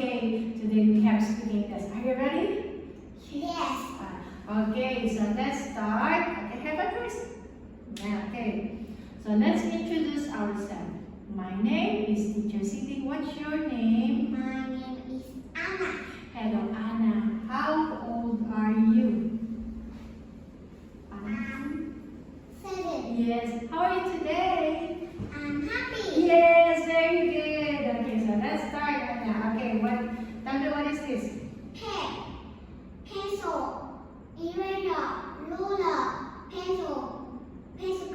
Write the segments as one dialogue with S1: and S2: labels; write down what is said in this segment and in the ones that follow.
S1: Okay, today we have speaking test. Are you ready?
S2: Yes.
S1: Okay, so let's start. Okay, have a first. Yeah, okay. So let's introduce ourselves. My name is Teacher Siti. What's your name?
S2: My name is Anna.
S1: Hello, Anna. How old are you?
S2: I'm 7.
S1: Yes. How are you today?
S2: I'm happy.
S1: Yes, very good. Okay, so let's start, Anna. Okay, tell me what is this?
S2: Pen, pencil, eraser, ruler, pencil, pencil,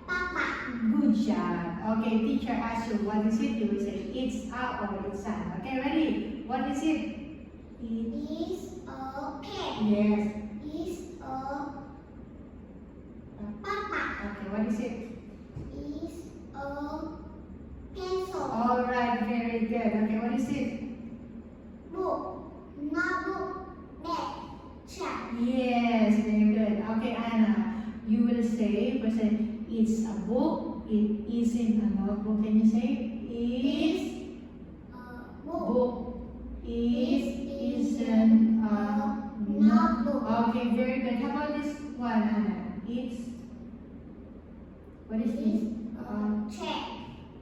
S2: papa.
S1: Good job. Okay, teacher asks you what is it, you will say it's a or it's an. Okay, ready? What is it?
S2: Is a pen.
S1: Yes.
S2: Is a papa.
S1: Okay, what is it?
S2: Is a pencil.
S1: All right, very good. Okay, what is it?
S2: Book, notebook, bag, chair.
S1: Yes, very good. Okay, Anna, you will say, person, it's a book, it isn't a notebook. Can you say is
S2: A book.
S1: book, is
S2: A
S1: isn't a
S2: notebook.
S1: Okay, very good. How about this one, Anna? It's, what is this?
S2: Chair.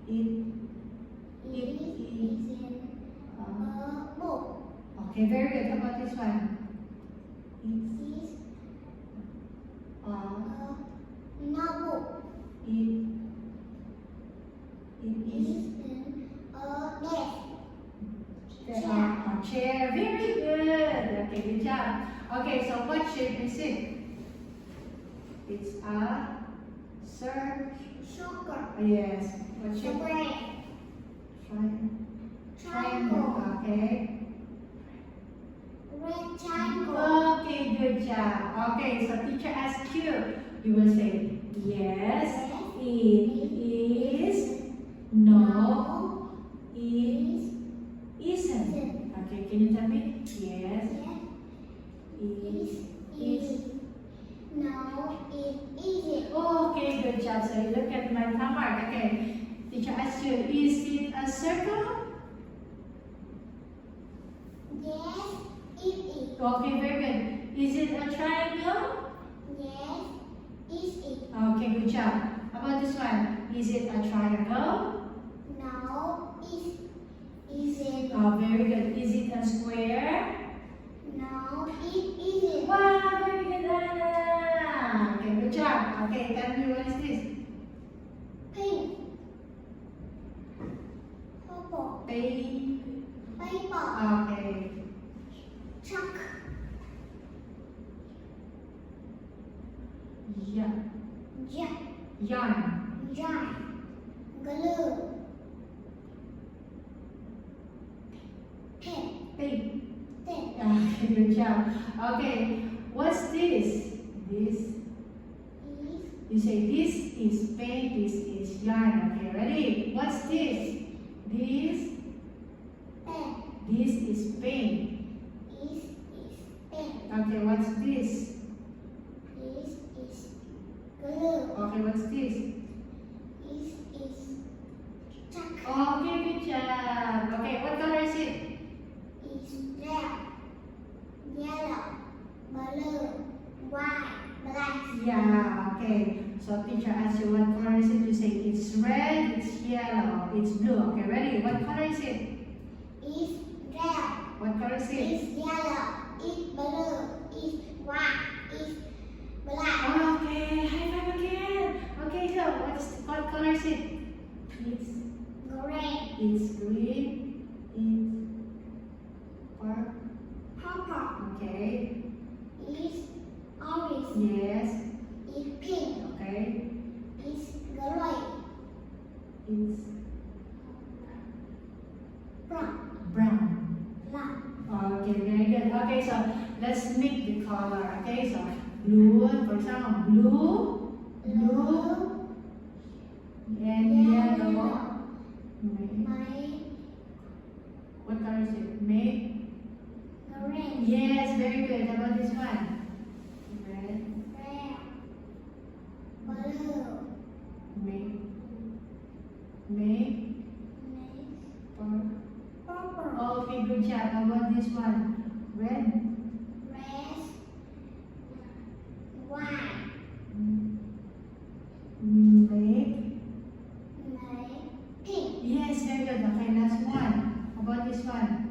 S1: It
S2: Is in a book.
S1: Okay, very good. How about this one?
S2: Is
S1: Uh,
S2: a notebook.
S1: it
S2: Is
S1: is
S2: in a desk.
S1: a chair. Very good. Okay, good job. Okay, so what shape is it? It's a
S2: Sugar.
S1: Yes. What shape?
S2: Square.
S1: Triangle. Okay.
S2: Rectangle.
S1: Okay, good job. Okay, so teacher asks you. You will say yes. It is. No. It isn't. Okay, can you tell me? Yes. It is.
S2: No, it isn't.
S1: Okay, good job. So you look at my homework. Okay. Teacher asks you, is it a circle?
S2: Yes, it is.
S1: Okay, very good. Is it a triangle?
S2: Yes, is it?
S1: Okay, good job. How about this one? Is it a triangle?
S2: No, is it?
S1: Oh, very good. Is it a square?
S2: No, it isn't.
S1: Wow, very good, Anna. Okay, good job. Okay, tell me what is this?
S2: Pink. Purple. Paper.
S1: Okay.
S2: Chalk.
S1: Yeah. Yarn.
S2: Jam. Glue. Pen.
S1: Tape.
S2: Tape.
S1: Okay, good job. Okay, what's this? This.
S2: Is
S1: You say this is paint, this is yarn. Okay, ready? What's this? This.
S2: pen.
S1: This is paint.
S2: Is pen.
S1: Okay, what's this?
S2: Is glue.
S1: Okay, what's this?
S2: Is chalk.
S1: Okay, good job. Okay, what color is it?
S2: Is red, yellow, blue, white, black.
S1: Yeah, okay. So teacher asks you what color is it? You say it's red, it's yellow, it's blue. Okay, ready? What color is it?
S2: Is red,
S1: What color is it?
S2: is yellow, is blue, is white, is black.
S1: Okay, high five again. Okay, so what color is it? It's
S2: Green,
S1: it's green, it's purple.
S2: purple,
S1: Okay.
S2: is orange,
S1: Yes.
S2: is pink,
S1: Okay.
S2: is gray,
S1: It's
S2: brown,
S1: brown.
S2: black.
S1: Okay, very good. Okay, so let's make the color. Okay, so blue, for example, blue,
S2: Blue,
S1: and
S2: yellow.
S1: yellow.
S2: my
S1: What color is it? Make.
S2: green,
S1: Yes, very good. How about this one? Red.
S2: red, blue,
S1: Make. Make.
S2: next,
S1: Purple.
S2: purple.
S1: Okay, good job. How about this one? Red.
S2: Red. White.
S1: Make.
S2: Make. Pink.
S1: Yes, very good. Okay, last one. How about this one?